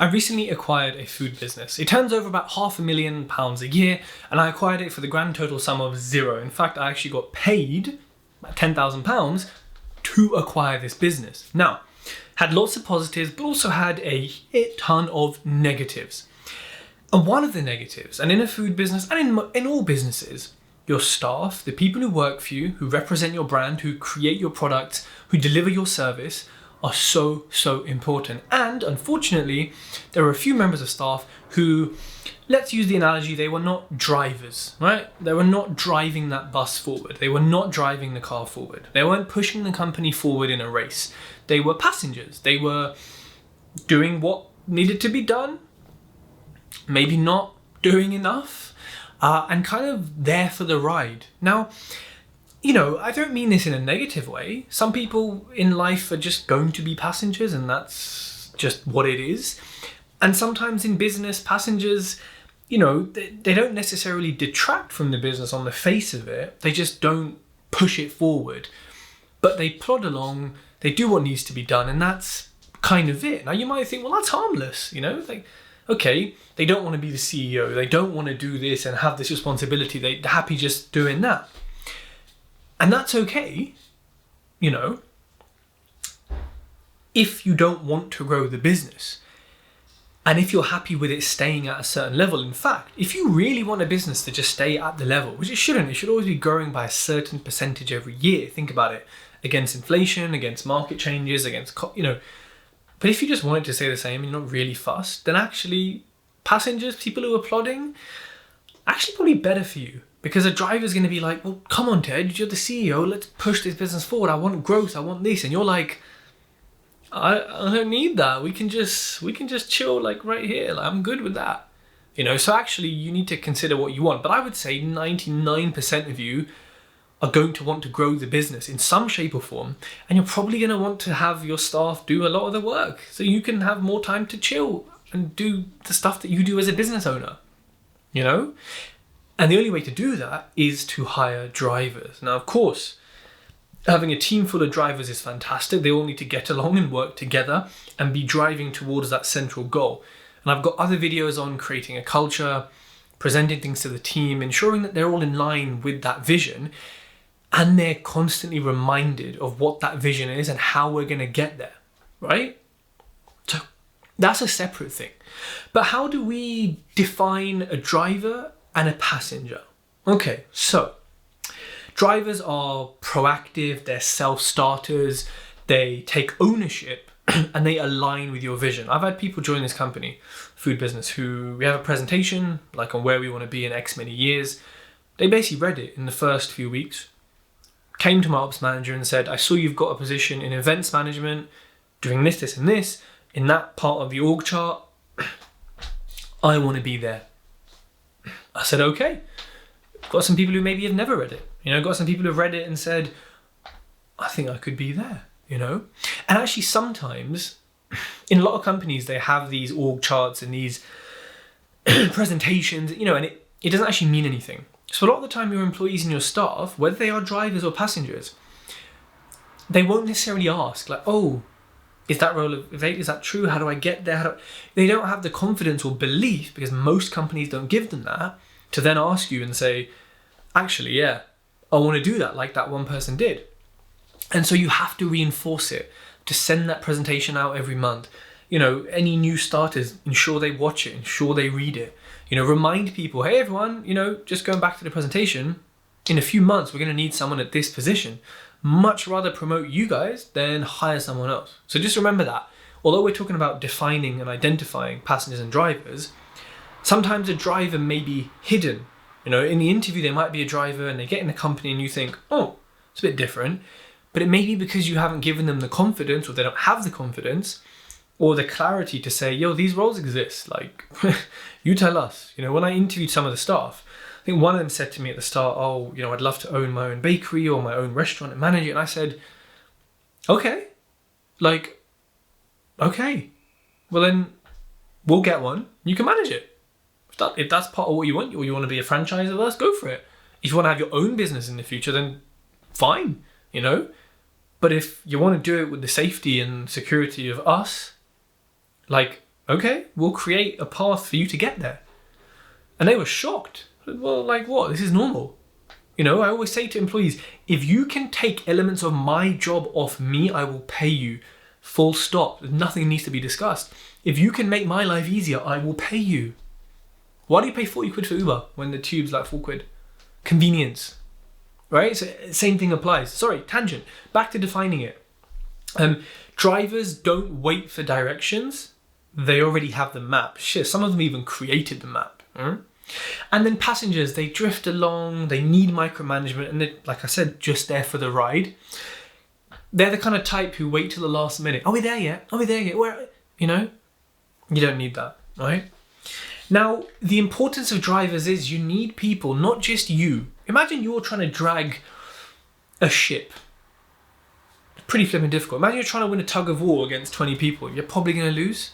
I recently acquired a food business. It turns over about £500,000 a year, and I acquired it for the grand total sum of zero. In fact, I actually got paid about £10,000 to acquire this business. Now, had lots of positives, but also had a ton of negatives. And one of the negatives, and in a food business, and in all businesses, your staff, the people who work for you, who represent your brand, who create your products, who deliver your service, are so important. And unfortunately, there are a few members of staff who, let's use the analogy, they were not drivers, right? They were not driving that bus forward. They were not driving the car forward. They weren't pushing the company forward in a race. They were passengers. They were doing what needed to be done, maybe not doing enough, and kind of there for the ride. Now, I don't mean this in a negative way. Some people in life are just going to be passengers, and that's just what it is. And sometimes in business, passengers, they don't necessarily detract from the business on the face of it. They just don't push it forward. But they plod along, they do what needs to be done, and that's kind of it. Now you might think, well, that's harmless, okay, they don't want to be the CEO, they don't want to do this and have this responsibility, they're happy just doing that. And that's okay, if you don't want to grow the business. And if you're happy with it staying at a certain level. In fact, if you really want a business to just stay at the level, which it shouldn't, it should always be growing by a certain percentage every year. Think about it, against inflation, against market changes, against, But if you just want it to stay the same and you're not really fussed, then actually passengers, people who are plodding, actually probably better for you. Because a driver's going to be like, well, come on, Ted, you're the CEO. Let's push this business forward. I want growth. I want this. And you're like, I don't need that. We can just chill like right here. Like, I'm good with that. So actually you need to consider what you want. But I would say 99% of you are going to want to grow the business in some shape or form. And you're probably going to want to have your staff do a lot of the work so you can have more time to chill and do the stuff that you do as a business owner, And the only way to do that is to hire drivers. Now, of course, having a team full of drivers is fantastic. They all need to get along and work together and be driving towards that central goal. And I've got other videos on creating a culture, presenting things to the team, ensuring that they're all in line with that vision. And they're constantly reminded of what that vision is and how we're going to get there, right? So that's a separate thing. But how do we define a driver and a passenger? Okay, so drivers are proactive, they're self-starters, they take ownership and they align with your vision. I've had people join this company, food business, who we have a presentation like on where we want to be in X many years. They basically read it in the first few weeks, came to my ops manager and said, I saw you've got a position in events management, doing this, this and this, in that part of the org chart. I want to be there. I said, okay. Got some people who maybe have never read it. Got some people who've read it and said, I think I could be there, And actually sometimes, in a lot of companies, they have these org charts and these presentations, and it doesn't actually mean anything. So a lot of the time your employees and your staff, whether they are drivers or passengers, they won't necessarily ask, like, oh, is that true? How do I get there? They don't have the confidence or belief, because most companies don't give them that, to then ask you and say, actually, yeah, I want to do that like that one person did. And so you have to reinforce it, to send that presentation out every month. Any new starters, ensure they watch it, ensure they read it. Remind people, hey everyone, just going back to the presentation, in a few months, we're going to need someone at this position. Much rather promote you guys than hire someone else. So just remember that. Although we're talking about defining and identifying passengers and drivers, sometimes a driver may be hidden. In the interview, they might be a driver and they get in the company and you think, oh, it's a bit different. But it may be because you haven't given them the confidence, or they don't have the confidence or the clarity to say, yo, these roles exist. Like, you tell us. When I interviewed some of the staff, I think one of them said to me at the start, oh, I'd love to own my own bakery or my own restaurant and manage it. And I said, okay, well then we'll get one. You can manage it. If that's part of what you want, or you want to be a franchise of us, go for it. If you want to have your own business in the future, then fine, But if you want to do it with the safety and security of us, Okay, we'll create a path for you to get there. And they were shocked. Well, like what? This is normal. You know, I always say to employees, if you can take elements of my job off me, I will pay you. Full stop. Nothing needs to be discussed. If you can make my life easier, I will pay you. Why do you pay 40 quid for Uber when the tube's like 4 quid? Convenience. Right? So same thing applies. Sorry, tangent. Back to defining it. Drivers don't wait for directions. They already have the map. Shit, some of them even created the map. And then passengers, they drift along, they need micromanagement, and they're, like I said, just there for the ride. They're the kind of type who wait till the last minute. Are we there yet? Are we there yet? Where? You know? You don't need that, right? Now, the importance of drivers is you need people, not just you. Imagine you're trying to drag a ship. Pretty flipping difficult. Imagine you're trying to win a tug of war against 20 people. You're probably going to lose,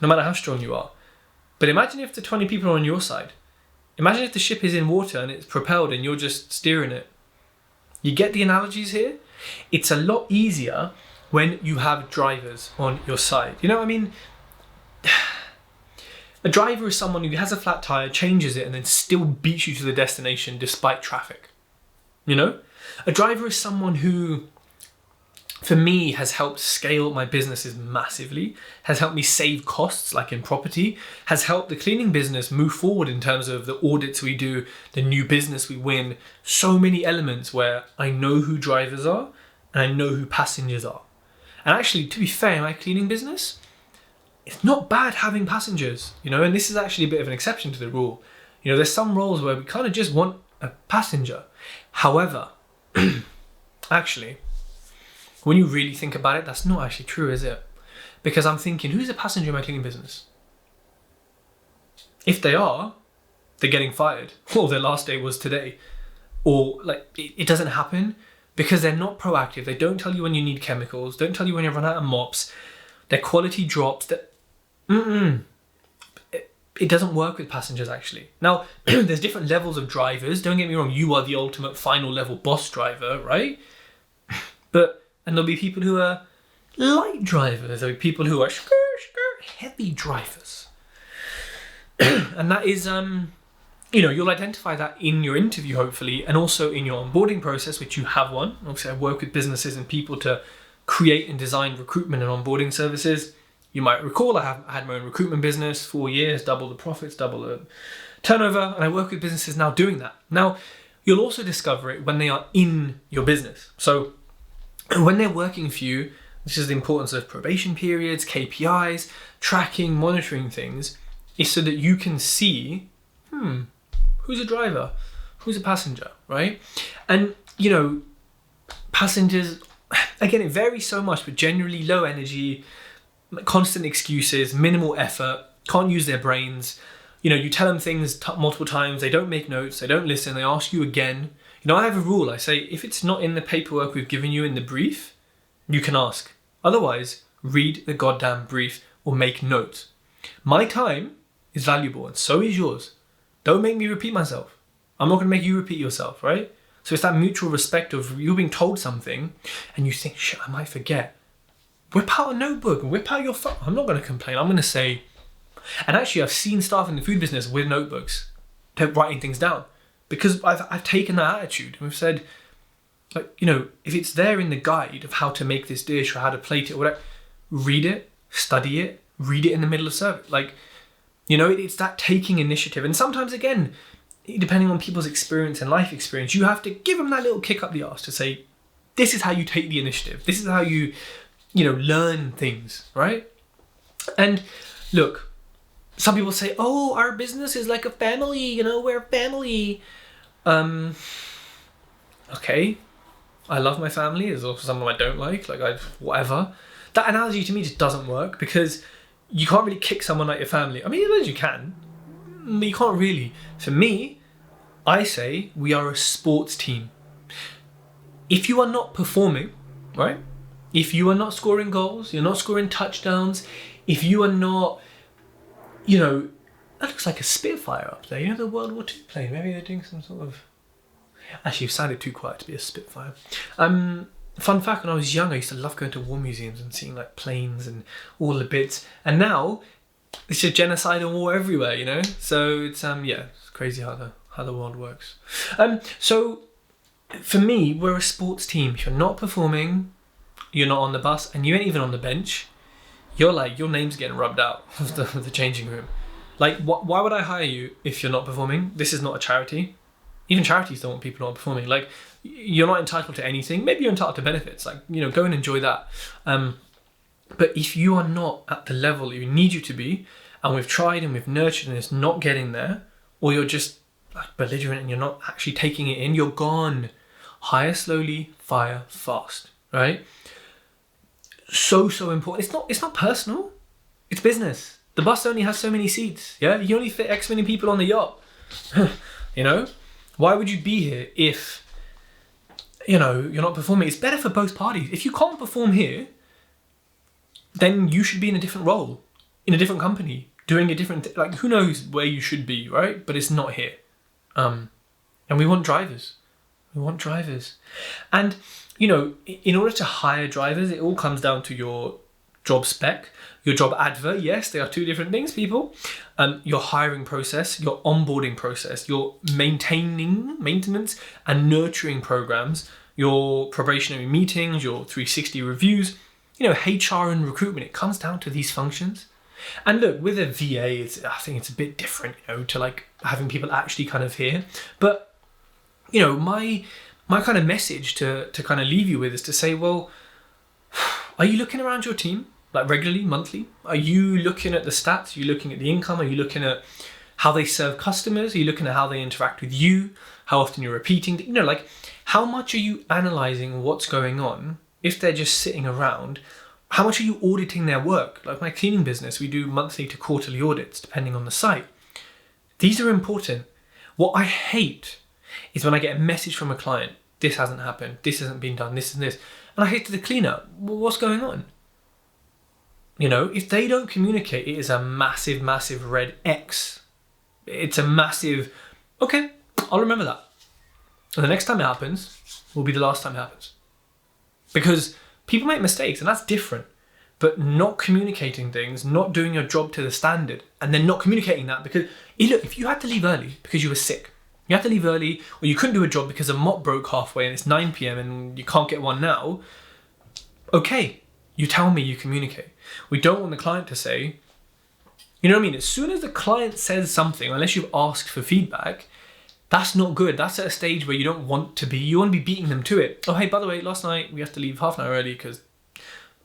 no matter how strong you are. But imagine if the 20 people are on your side. Imagine if the ship is in water and it's propelled and you're just steering it. You get the analogies here? It's a lot easier when you have drivers on your side. You know what I mean? A driver is someone who has a flat tire, changes it, and then still beats you to the destination despite traffic. You know? A driver is someone who, for me, has helped scale my businesses massively, has helped me save costs, like in property, has helped the cleaning business move forward in terms of the audits we do, the new business we win, so many elements where I know who drivers are and I know who passengers are. And actually, to be fair, in my cleaning business, it's not bad having passengers, you know, and this is actually a bit of an exception to the rule. You know, there's some roles where we kind of just want a passenger. However, actually, when you really think about it, that's not actually true, is it? Because I'm thinking, who's a passenger in my cleaning business? If they are, they're getting fired. Or their last day was today. Or like, it doesn't happen because they're not proactive. They don't tell you when you need chemicals. Don't tell you when you run out of mops. Their quality drops. It doesn't work with passengers, actually. Now, there's different levels of drivers. Don't get me wrong. You are the ultimate final level boss driver, right? And there'll be people who are light drivers. There'll be people who are heavy drivers. And that is, you know, you'll identify that in your interview, hopefully, and also in your onboarding process, which you have one. Obviously, I work with businesses and people to create and design recruitment and onboarding services. You might recall I had my own recruitment business, 4 years, double the profits, double the turnover, and I work with businesses now doing that. Now, you'll also discover it when they are in your business. So when they're working for you, this is the importance of probation periods, KPIs, tracking, monitoring things, is so that you can see, who's a driver, who's a passenger, right? And, you know, passengers, again, it varies so much, but generally low energy, constant excuses, minimal effort, can't use their brains. You know, you tell them things multiple times, they don't make notes, they don't listen, they ask you again. You know, I have a rule. I say, if it's not in the paperwork we've given you in the brief, you can ask. Otherwise, read the goddamn brief or make notes. My time is valuable and so is yours. Don't make me repeat myself. I'm not going to make you repeat yourself, right? So it's that mutual respect of you being told something and you think, shit, I might forget. Whip out a notebook and whip out your phone. I'm not going to complain. I'm going to say, and actually I've seen staff in the food business with notebooks, they're writing things down. Because I've taken that attitude and we've said, like, you know, if it's there in the guide of how to make this dish or how to plate it or whatever, read it, study it, read it in the middle of service. Like, you know, it's that taking initiative. And sometimes, again, depending on people's experience and life experience, you have to give them that little kick up the arse to say, this is how you take the initiative. This is how you know, learn things, right? And look, some people say, oh, our business is like a family, you know, we're a family. Okay, I love my family. There's also some I don't like whatever. That analogy to me just doesn't work because you can't really kick someone like your family. I mean, as you can, but you can't really. For me, I say we are a sports team. If you are not performing, right? If you are not scoring goals, you're not scoring touchdowns, if you are not, you know, that looks like a Spitfire up there. You know the World War II plane? Maybe they're doing some sort of... Actually, you've sounded too quiet to be a Spitfire. Fun fact, when I was young, I used to love going to war museums and seeing like planes and all the bits. And now it's just genocide and war everywhere, you know? So it's it's crazy how the world works. So for me, we're a sports team. If you're not performing, you're not on the bus, and you ain't even on the bench, you're like, your name's getting rubbed out of the changing room. Like, why would I hire you if you're not performing? This is not a charity. Even charities don't want people not performing. Like, you're not entitled to anything. Maybe you're entitled to benefits. Like, you know, go and enjoy that. But if you are not at the level we need you to be, and we've tried and we've nurtured and it's not getting there, or you're just like belligerent and you're not actually taking it in, you're gone. Hire slowly, fire fast, right? So important. It's not personal. It's business. The bus only has so many seats. Yeah, you only fit X many people on the yacht. You know, why would you be here if, you know, you're not performing? It's better for both parties. If you can't perform here, then you should be in a different role, in a different company, doing a different, like, who knows where you should be, right? But it's not here. And we want drivers. We want drivers. And, you know, in order to hire drivers, it all comes down to your job spec, your job advert. Yes, they are two different things, people. Your hiring process, your onboarding process, your maintenance and nurturing programs, your probationary meetings, your 360 reviews, you know, HR and recruitment. It comes down to these functions. And look, with a VA, I think it's a bit different, you know, to like having people actually kind of here. But, you know, my kind of message to kind of leave you with is to say, well, are you looking around your team, like regularly, monthly? Are you looking at the stats? Are you looking at the income? Are you looking at how they serve customers? Are you looking at how they interact with you? How often you're repeating? You know, like, how much are you analyzing what's going on if they're just sitting around? How much are you auditing their work? Like my cleaning business, we do monthly to quarterly audits, depending on the site. These are important. What I hate is when I get a message from a client, this hasn't happened, this hasn't been done, this and this. And I hate to the cleaner, well, what's going on? You know, if they don't communicate, it is a massive, massive red X. It's a massive, okay, I'll remember that. And the next time it happens will be the last time it happens. Because people make mistakes and that's different. But not communicating things, not doing your job to the standard, and then not communicating that because, look, if you had to leave early because you were sick, you had to leave early, or you couldn't do a job because a mop broke halfway and it's 9 p.m. and you can't get one now, okay, you tell me, you communicate. We don't want the client to say, you know what I mean? As soon as the client says something, unless you've asked for feedback, that's not good. That's at a stage where you don't want to be. You want to be beating them to it. Oh, hey, by the way, last night we have to leave half an hour early because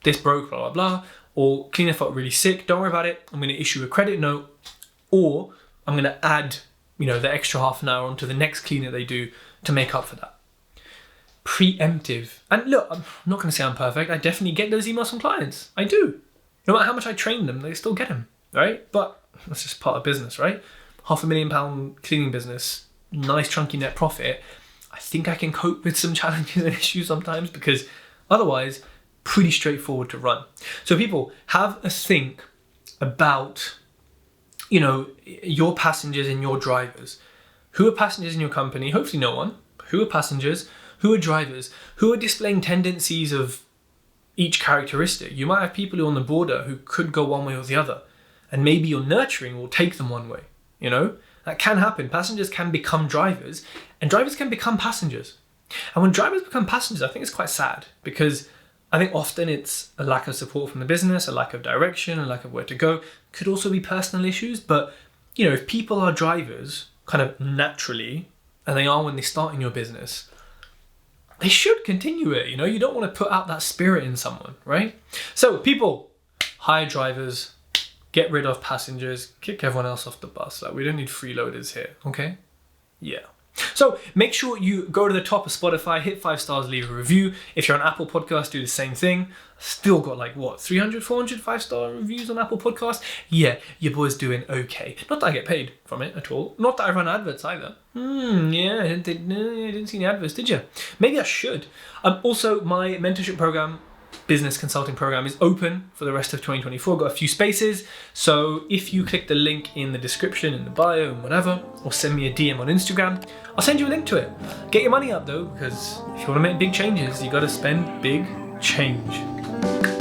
this broke, blah, blah, blah. Or cleaner felt really sick. Don't worry about it. I'm going to issue a credit note. Or I'm going to add, you know, the extra half an hour onto the next cleaner they do to make up for that. Preemptive. And look, I'm not going to say I'm perfect. I definitely get those emails from clients. I do. No matter how much I train them, they still get them, right? But that's just part of business, right? £500,000 cleaning business, nice chunky net profit. I think I can cope with some challenges and issues sometimes because otherwise, pretty straightforward to run. So people, have a think about, you know, your passengers and your drivers. Who are passengers in your company? Hopefully no one. Who are passengers? Who are drivers? Who are displaying tendencies of each characteristic? You might have people who are on the border who could go one way or the other. And maybe your nurturing will take them one way, you know? That can happen. Passengers can become drivers and drivers can become passengers. And when drivers become passengers, I think it's quite sad because I think often it's a lack of support from the business, a lack of direction, a lack of where to go. Could also be personal issues, but you know, if people are drivers kind of naturally, and they are when they start in your business, they should continue it. You know, you don't want to put out that spirit in someone, right? So people, hire drivers, get rid of passengers, kick everyone else off the bus. Like, we don't need freeloaders here, okay? Yeah. So make sure you go to the top of Spotify, hit 5 stars, leave a review. If you're on Apple Podcasts, do the same thing. Still got like, what, 300, 400 5-star reviews on Apple Podcasts? Yeah, your boy's doing okay. Not that I get paid from it at all. Not that I run adverts either. Yeah, I didn't see any adverts, did you? Maybe I should. Also, my mentorship program business consulting program is open for the rest of 2024. Got a few spaces. So if you click the link in the description, in the bio, and whatever, or send me a DM on Instagram, I'll send you a link to it. Get your money up though, because if you want to make big changes, you got to spend big change.